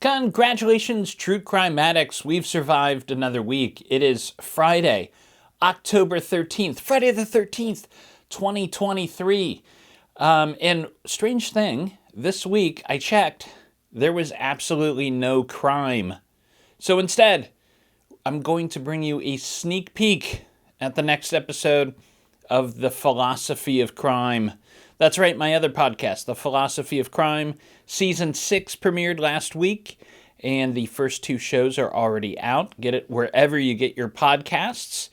Congratulations, true crime addicts. We've survived another week. It is Friday, October 13th, Friday the 13th, 2023. And strange thing, this week I checked, there was absolutely no crime. So instead, I'm going to bring you a sneak peek at the next episode of The Philosophy of Crime. That's right, my other podcast, The Philosophy of Crime. Season 6 premiered last week, and the first 2 shows are already out. Get it wherever you get your podcasts.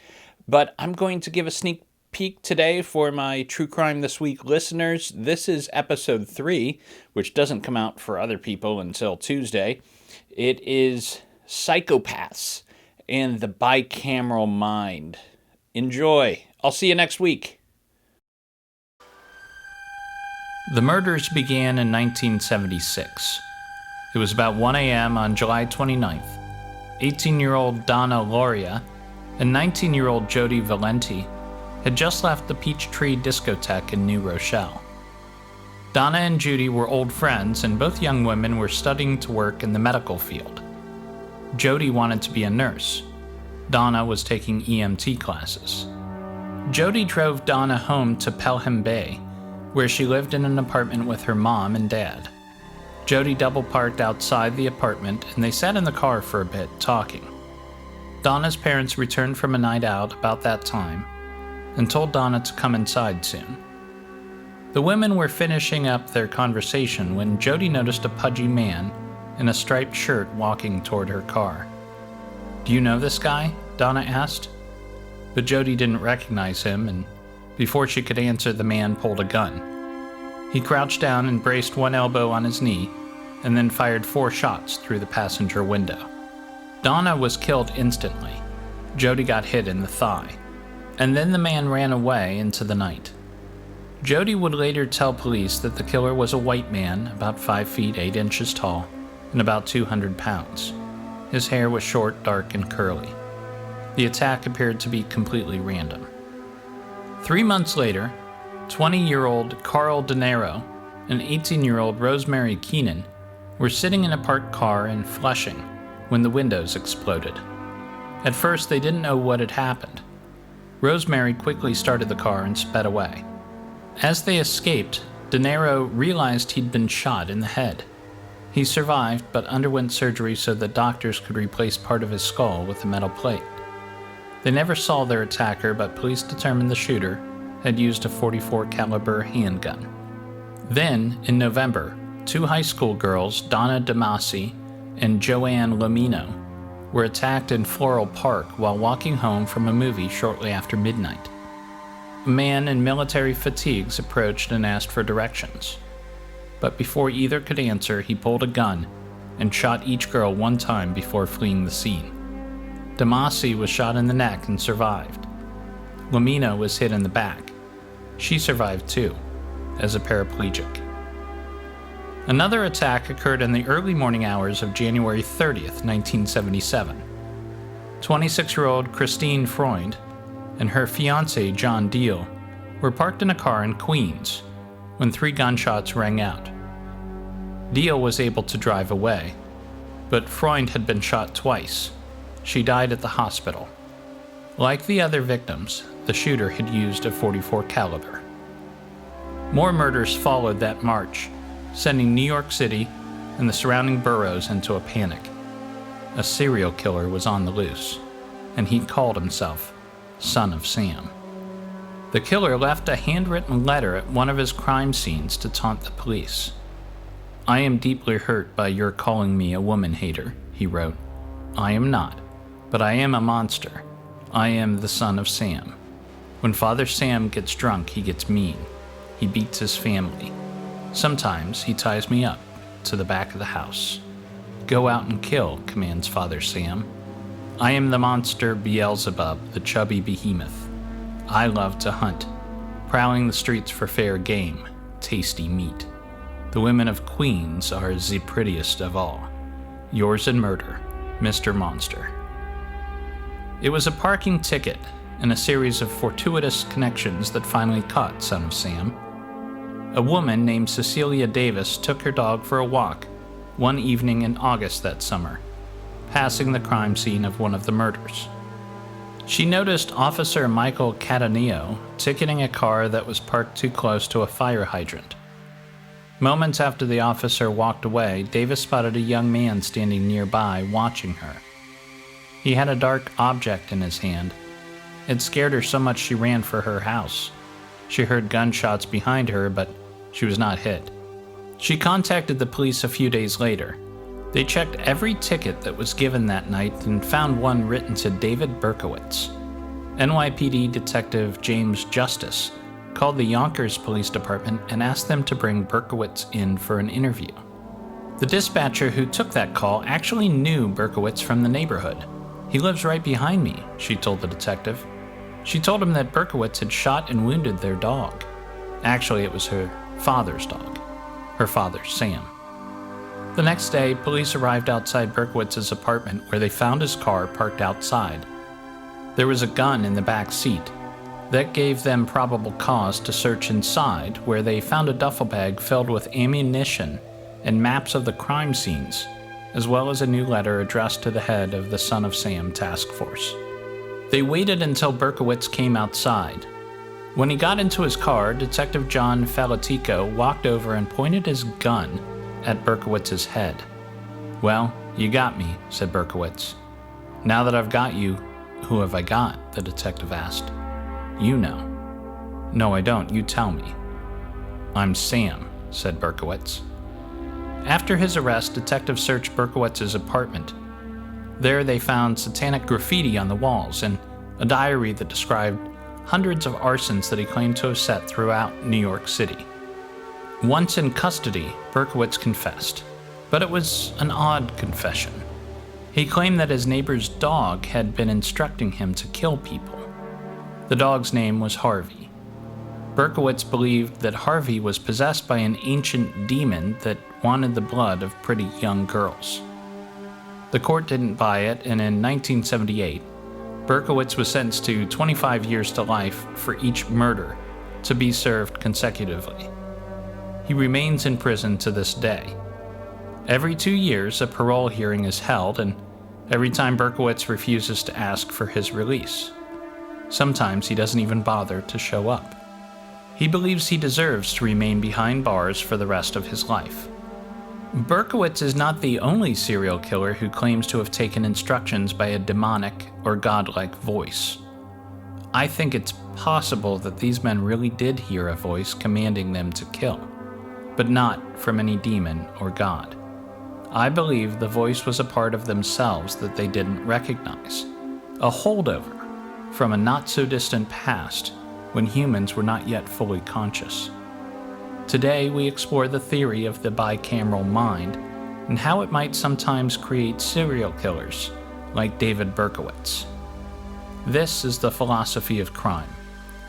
But I'm going to give a sneak peek today for my True Crime This Week listeners. This is episode 3, which doesn't come out for other people until Tuesday. It is Psychopaths and the Bicameral Mind. Enjoy. I'll see you next week. The murders began in 1976. It was about 1 a.m. on July 29th. 18-year-old Donna Loria and 19-year-old Jody Valenti had just left the Peachtree discotheque in New Rochelle. Donna and Judy were old friends, and both young women were studying to work in the medical field. Jody wanted to be a nurse. Donna was taking EMT classes. Jody drove Donna home to Pelham Bay, where she lived in an apartment with her mom and dad. Jody double-parked outside the apartment, and they sat in the car for a bit, talking. Donna's parents returned from a night out about that time and told Donna to come inside soon. The women were finishing up their conversation when Jody noticed a pudgy man in a striped shirt walking toward her car. "Do you know this guy?" Donna asked. But Jody didn't recognize him, and before she could answer, the man pulled a gun. He crouched down and braced one elbow on his knee, and then fired 4 shots through the passenger window. Donna was killed instantly. Jody got hit in the thigh, and then the man ran away into the night. Jody would later tell police that the killer was a white man, about 5 feet 8 inches tall, and about 200 pounds. His hair was short, dark, and curly. The attack appeared to be completely random. 3 months later, 20-year-old Carl De Niro and 18-year-old Rosemary Keenan were sitting in a parked car in Flushing when the windows exploded. At first, they didn't know what had happened. Rosemary quickly started the car and sped away. As they escaped, De Niro realized he'd been shot in the head. He survived, but underwent surgery so that doctors could replace part of his skull with a metal plate. They never saw their attacker, but police determined the shooter had used a .44 caliber handgun. Then, in November, 2 high school girls, Donna DeMasi and Joanne Lomino, were attacked in Floral Park while walking home from a movie shortly after midnight. A man in military fatigues approached and asked for directions. But before either could answer, he pulled a gun and shot each girl 1 time before fleeing the scene. DeMasi was shot in the neck and survived. Lomino was hit in the back. She survived too, as a paraplegic. Another attack occurred in the early morning hours of January 30th, 1977. 26-year-old Christine Freund and her fiancé John Deal were parked in a car in Queens when 3 gunshots rang out. Deal was able to drive away, but Freund had been shot twice. She died at the hospital. Like the other victims, the shooter had used a .44 caliber. More murders followed that March, sending New York City and the surrounding boroughs into a panic. A serial killer was on the loose, and he called himself Son of Sam. The killer left a handwritten letter at one of his crime scenes to taunt the police. "I am deeply hurt by your calling me a woman hater," he wrote. "I am not. But I am a monster. I am the son of Sam. When Father Sam gets drunk, he gets mean. He beats his family. Sometimes he ties me up to the back of the house. Go out and kill," commands Father Sam. "I am the monster Beelzebub, the chubby behemoth. I love to hunt, prowling the streets for fair game, tasty meat. The women of Queens are the prettiest of all. Yours in murder, Mr. Monster." It was a parking ticket and a series of fortuitous connections that finally caught Son of Sam. A woman named Cecilia Davis took her dog for a walk one evening in August that summer, passing the crime scene of one of the murders. She noticed Officer Michael Cataneo ticketing a car that was parked too close to a fire hydrant. Moments after the officer walked away, Davis spotted a young man standing nearby watching her. He had a dark object in his hand. It scared her so much she ran for her house. She heard gunshots behind her, but she was not hit. She contacted the police a few days later. They checked every ticket that was given that night and found one written to David Berkowitz. NYPD Detective James Justice called the Yonkers Police Department and asked them to bring Berkowitz in for an interview. The dispatcher who took that call actually knew Berkowitz from the neighborhood. "He lives right behind me," she told the detective. She told him that Berkowitz had shot and wounded their dog. Actually, it was her father's dog. Her father, Sam. The next day, police arrived outside Berkowitz's apartment where they found his car parked outside. There was a gun in the back seat. That gave them probable cause to search inside, where they found a duffel bag filled with ammunition and maps of the crime scenes, as well as a new letter addressed to the head of the Son of Sam task force. They waited until Berkowitz came outside. When he got into his car, Detective John Falatico walked over and pointed his gun at Berkowitz's head. "Well, you got me," said Berkowitz. "Now that I've got you, who have I got?" the detective asked. "You know." "No, I don't. You tell me." "I'm Sam," said Berkowitz. After his arrest, detectives searched Berkowitz's apartment. There they found satanic graffiti on the walls and a diary that described hundreds of arsons that he claimed to have set throughout New York City. Once in custody, Berkowitz confessed, but it was an odd confession. He claimed that his neighbor's dog had been instructing him to kill people. The dog's name was Harvey. Berkowitz believed that Harvey was possessed by an ancient demon that wanted the blood of pretty young girls. The court didn't buy it, and in 1978, Berkowitz was sentenced to 25 years to life for each murder, to be served consecutively. He remains in prison to this day. Every 2 years, a parole hearing is held, and every time Berkowitz refuses to ask for his release. Sometimes he doesn't even bother to show up. He believes he deserves to remain behind bars for the rest of his life. Berkowitz is not the only serial killer who claims to have taken instructions by a demonic or godlike voice. I think it's possible that these men really did hear a voice commanding them to kill, but not from any demon or god. I believe the voice was a part of themselves that they didn't recognize, a holdover from a not-so-distant past when humans were not yet fully conscious. Today, we explore the theory of the bicameral mind and how it might sometimes create serial killers like David Berkowitz. This is The Philosophy of Crime,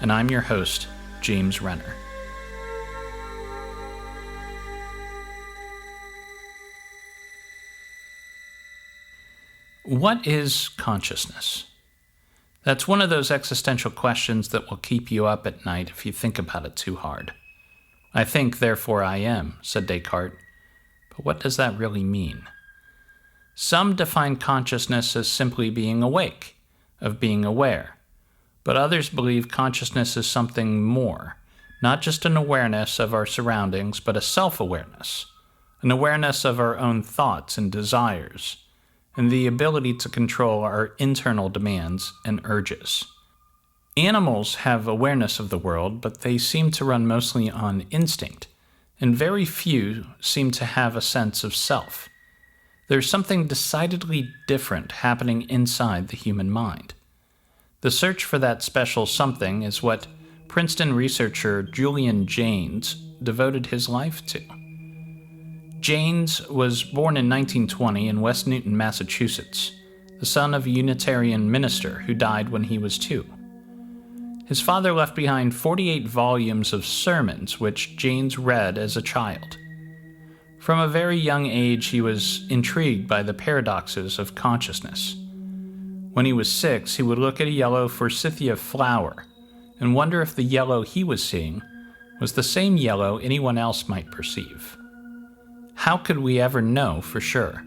and I'm your host, James Renner. What is consciousness? That's one of those existential questions that will keep you up at night if you think about it too hard. I think, therefore I am, said Descartes. But what does that really mean? Some define consciousness as simply being awake, of being aware. But others believe consciousness is something more, not just an awareness of our surroundings, but a self-awareness, an awareness of our own thoughts and desires, and the ability to control our internal demands and urges. Animals have awareness of the world, but they seem to run mostly on instinct, and very few seem to have a sense of self. There's something decidedly different happening inside the human mind. The search for that special something is what Princeton researcher Julian Jaynes devoted his life to. Jaynes was born in 1920 in West Newton, Massachusetts, the son of a Unitarian minister who died when he was 2. His father left behind 48 volumes of sermons, which Jaynes read as a child. From a very young age, he was intrigued by the paradoxes of consciousness. When he was 6, he would look at a yellow forsythia flower and wonder if the yellow he was seeing was the same yellow anyone else might perceive. How could we ever know for sure?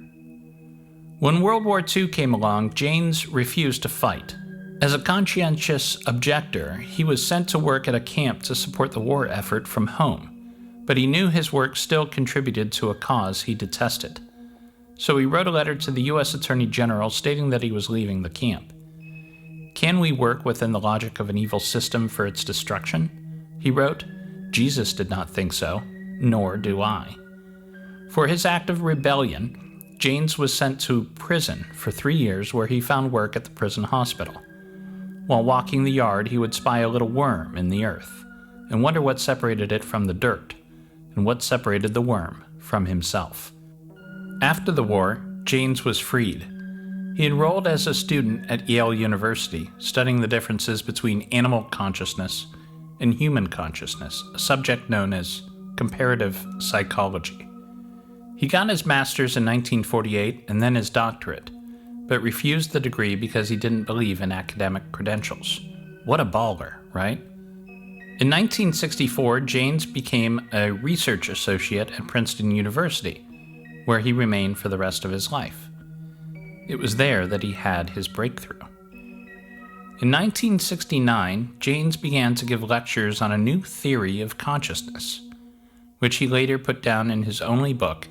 When World War II came along, Janes refused to fight. As a conscientious objector, he was sent to work at a camp to support the war effort from home, but he knew his work still contributed to a cause he detested. So he wrote a letter to the U.S. Attorney General stating that he was leaving the camp. Can we work within the logic of an evil system for its destruction? He wrote, Jesus did not think so, nor do I. For his act of rebellion, Janes was sent to prison for 3 years where he found work at the prison hospital. While walking the yard, he would spy a little worm in the earth and wonder what separated it from the dirt and what separated the worm from himself. After the war, Janes was freed. He enrolled as a student at Yale University, studying the differences between animal consciousness and human consciousness, a subject known as comparative psychology. He got his master's in 1948 and then his doctorate, but refused the degree because he didn't believe in academic credentials. What a baller, right? In 1964, Janes became a research associate at Princeton University, where he remained for the rest of his life. It was there that he had his breakthrough. In 1969, Janes began to give lectures on a new theory of consciousness, which he later put down in his only book,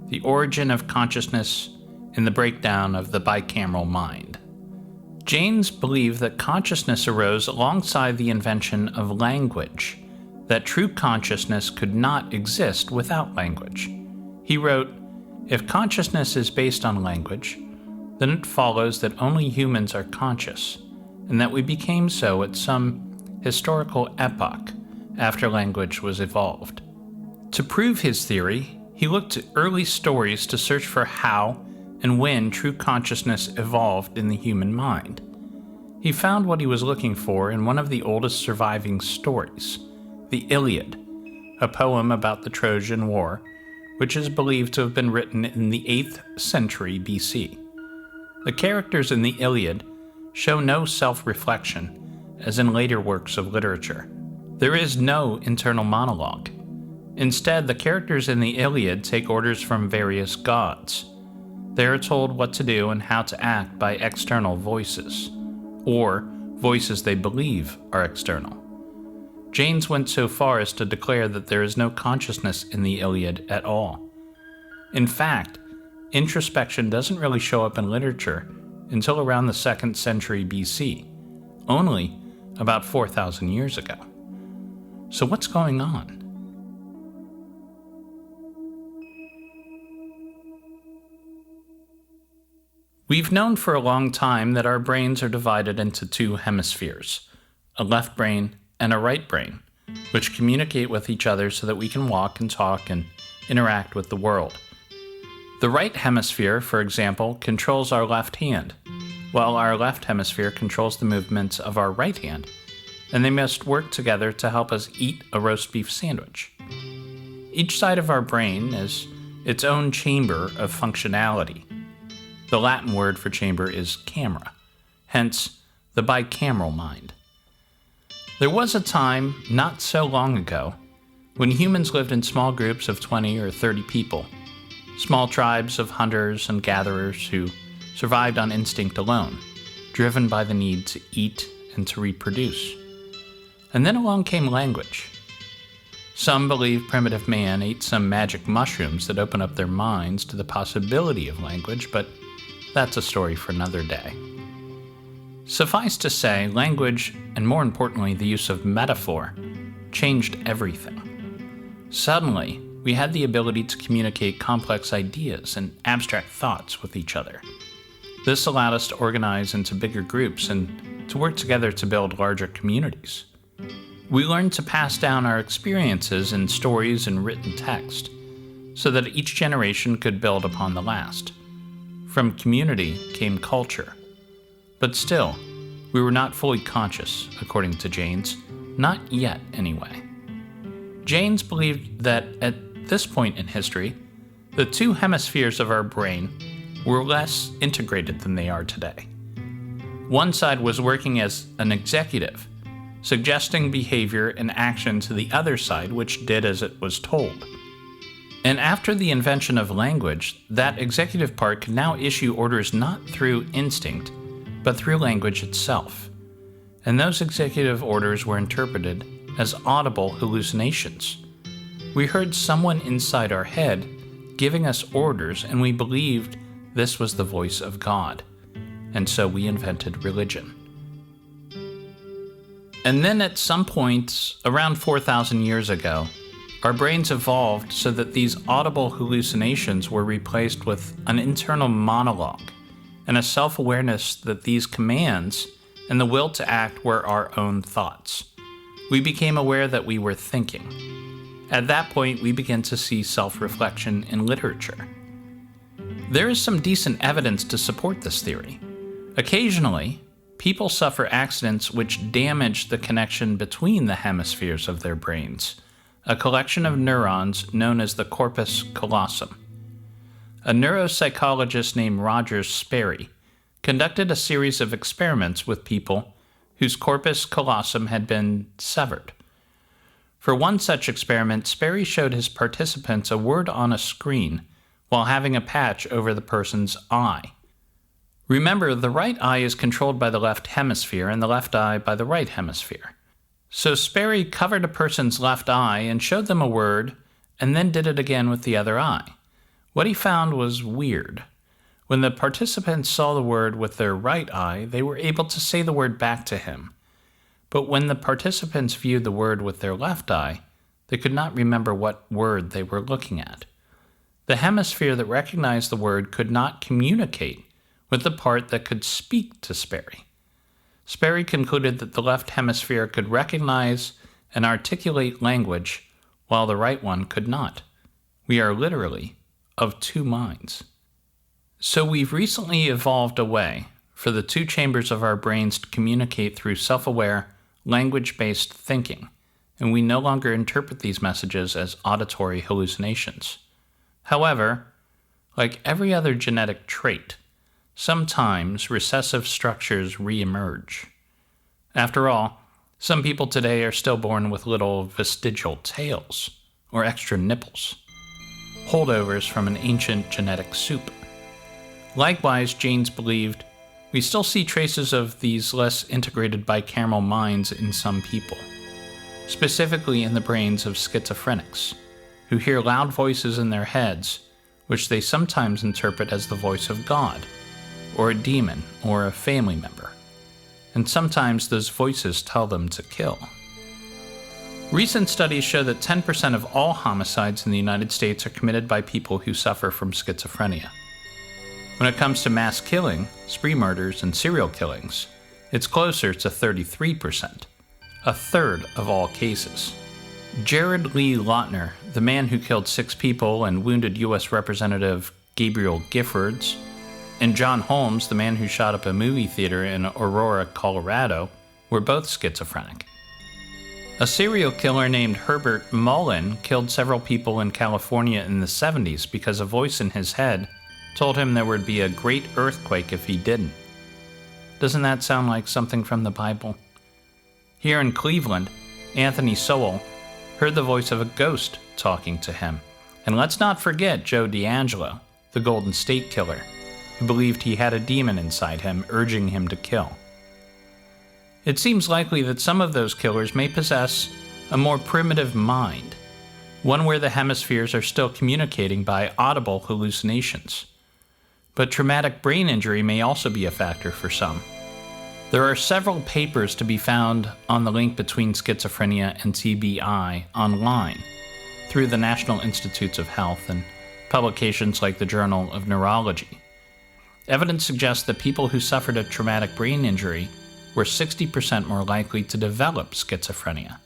The Origin of Consciousness and the Breakdown of the Bicameral Mind. Janes believed that consciousness arose alongside the invention of language, that true consciousness could not exist without language. He wrote, "If consciousness is based on language, then it follows that only humans are conscious, and that we became so at some historical epoch after language was evolved." To prove his theory, he looked to early stories to search for how and when true consciousness evolved in the human mind. He found what he was looking for in one of the oldest surviving stories, the Iliad, a poem about the Trojan War, which is believed to have been written in the 8th century BC. The characters in the Iliad show no self-reflection, as in later works of literature. There is no internal monologue. Instead, the characters in the Iliad take orders from various gods. They are told what to do and how to act by external voices, or voices they believe are external. Janes went so far as to declare that there is no consciousness in the Iliad at all. In fact, introspection doesn't really show up in literature until around the 2nd century BC, only about 4,000 years ago. So what's going on? We've known for a long time that our brains are divided into 2 hemispheres, a left brain and a right brain, which communicate with each other so that we can walk and talk and interact with the world. The right hemisphere, for example, controls our left hand, while our left hemisphere controls the movements of our right hand, and they must work together to help us eat a roast beef sandwich. Each side of our brain is its own chamber of functionality. The Latin word for chamber is camera, hence the bicameral mind. There was a time, not so long ago, when humans lived in small groups of 20 or 30 people, small tribes of hunters and gatherers who survived on instinct alone, driven by the need to eat and to reproduce. And then along came language. Some believe primitive man ate some magic mushrooms that open up their minds to the possibility of language, but that's a story for another day. Suffice to say, language, and more importantly the use of metaphor, changed everything. Suddenly, we had the ability to communicate complex ideas and abstract thoughts with each other. This allowed us to organize into bigger groups and to work together to build larger communities. We learned to pass down our experiences in stories and written text, so that each generation could build upon the last. From community came culture. But still, we were not fully conscious, according to Janes. Not yet, anyway. Janes believed that at this point in history, the 2 hemispheres of our brain were less integrated than they are today. One side was working as an executive, suggesting behavior and action to the other side which did as it was told. And after the invention of language, that executive part could now issue orders not through instinct, but through language itself. And those executive orders were interpreted as audible hallucinations. We heard someone inside our head giving us orders, and we believed this was the voice of God. And so we invented religion. And then at some point, around 4,000 years ago, our brains evolved so that these audible hallucinations were replaced with an internal monologue and a self-awareness that these commands and the will to act were our own thoughts. We became aware that we were thinking. At that point, we began to see self-reflection in literature. There is some decent evidence to support this theory. Occasionally, people suffer accidents which damage the connection between the hemispheres of their brains, a collection of neurons known as the corpus callosum. A neuropsychologist named Roger Sperry conducted a series of experiments with people whose corpus callosum had been severed. For one such experiment, Sperry showed his participants a word on a screen while having a patch over the person's eye. Remember, the right eye is controlled by the left hemisphere and the left eye by the right hemisphere. So Sperry covered a person's left eye and showed them a word, and then did it again with the other eye. What he found was weird. When the participants saw the word with their right eye, they were able to say the word back to him. But when the participants viewed the word with their left eye, they could not remember what word they were looking at. The hemisphere that recognized the word could not communicate with the part that could speak to Sperry. Sperry concluded that the left hemisphere could recognize and articulate language, while the right one could not. We are literally of two minds. So we've recently evolved a way for the two chambers of our brains to communicate through self-aware, language-based thinking, and we no longer interpret these messages as auditory hallucinations. However, like every other genetic trait, sometimes recessive structures re-emerge. After all, some people today are still born with little vestigial tails or extra nipples, holdovers from an ancient genetic soup. Likewise, Janes believed we still see traces of these less integrated bicameral minds in some people, specifically in the brains of schizophrenics, who hear loud voices in their heads, which they sometimes interpret as the voice of God, or a demon, or a family member. And sometimes those voices tell them to kill. Recent studies show that 10% of all homicides in the United States are committed by people who suffer from schizophrenia. When it comes to mass killing, spree murders, and serial killings, it's closer to 33%, a third of all cases. Jared Lee Lautner, the man who killed 6 people and wounded U.S. Representative Gabriel Giffords, and John Holmes, the man who shot up a movie theater in Aurora, Colorado, were both schizophrenic. A serial killer named Herbert Mullen killed several people in California in the 70s because a voice in his head told him there would be a great earthquake if he didn't. Doesn't that sound like something from the Bible? Here in Cleveland, Anthony Sowell heard the voice of a ghost talking to him. And let's not forget Joe D'Angelo, the Golden State Killer, who believed he had a demon inside him urging him to kill. It seems likely that some of those killers may possess a more primitive mind, one where the hemispheres are still communicating by audible hallucinations. But traumatic brain injury may also be a factor for some. There are several papers to be found on the link between schizophrenia and TBI online through the National Institutes of Health and publications like the Journal of Neurology. Evidence suggests that people who suffered a traumatic brain injury were 60% more likely to develop schizophrenia.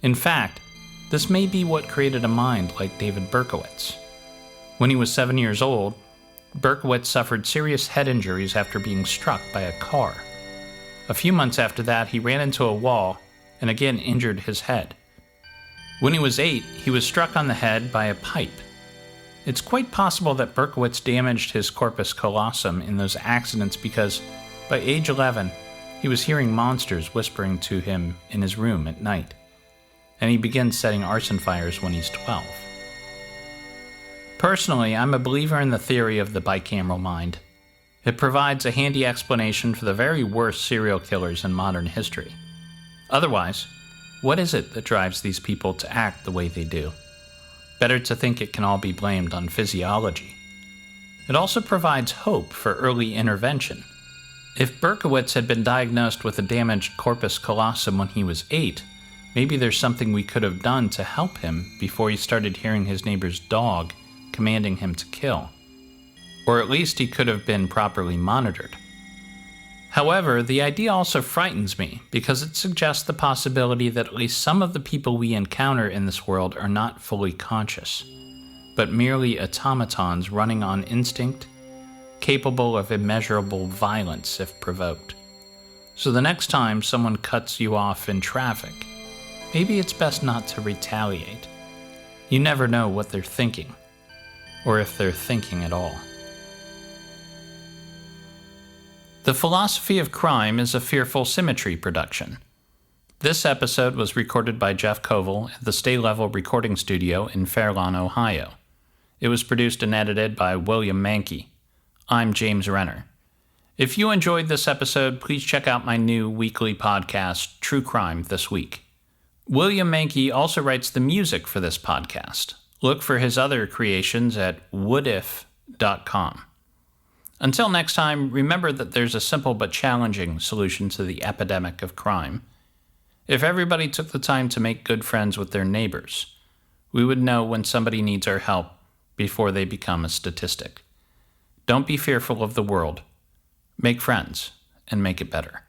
In fact, this may be what created a mind like David Berkowitz. When he was 7 years old, Berkowitz suffered serious head injuries after being struck by a car. A few months after that, he ran into a wall and again injured his head. When he was 8, he was struck on the head by a pipe. It's quite possible that Berkowitz damaged his corpus callosum in those accidents because, by age 11, he was hearing monsters whispering to him in his room at night, and he begins setting arson fires when he's 12. Personally, I'm a believer in the theory of the bicameral mind. It provides a handy explanation for the very worst serial killers in modern history. Otherwise, what is it that drives these people to act the way they do? Better to think it can all be blamed on physiology. It also provides hope for early intervention. If Berkowitz had been diagnosed with a damaged corpus callosum when he was 8, maybe there's something we could have done to help him before he started hearing his neighbor's dog commanding him to kill. Or at least he could have been properly monitored. However, the idea also frightens me because it suggests the possibility that at least some of the people we encounter in this world are not fully conscious, but merely automatons running on instinct, capable of immeasurable violence if provoked. So the next time someone cuts you off in traffic, maybe it's best not to retaliate. You never know what they're thinking, or if they're thinking at all. The Philosophy of Crime is a Fearful Symmetry production. This episode was recorded by Jeff Koval at the Stay Level Recording Studio in Fairlawn, Ohio. It was produced and edited by William Mankey. I'm James Renner. If you enjoyed this episode, please check out my new weekly podcast, True Crime This Week. William Mankey also writes the music for this podcast. Look for his other creations at wouldif.com. Until next time, remember that there's a simple but challenging solution to the epidemic of crime. If everybody took the time to make good friends with their neighbors, we would know when somebody needs our help before they become a statistic. Don't be fearful of the world. Make friends and make it better.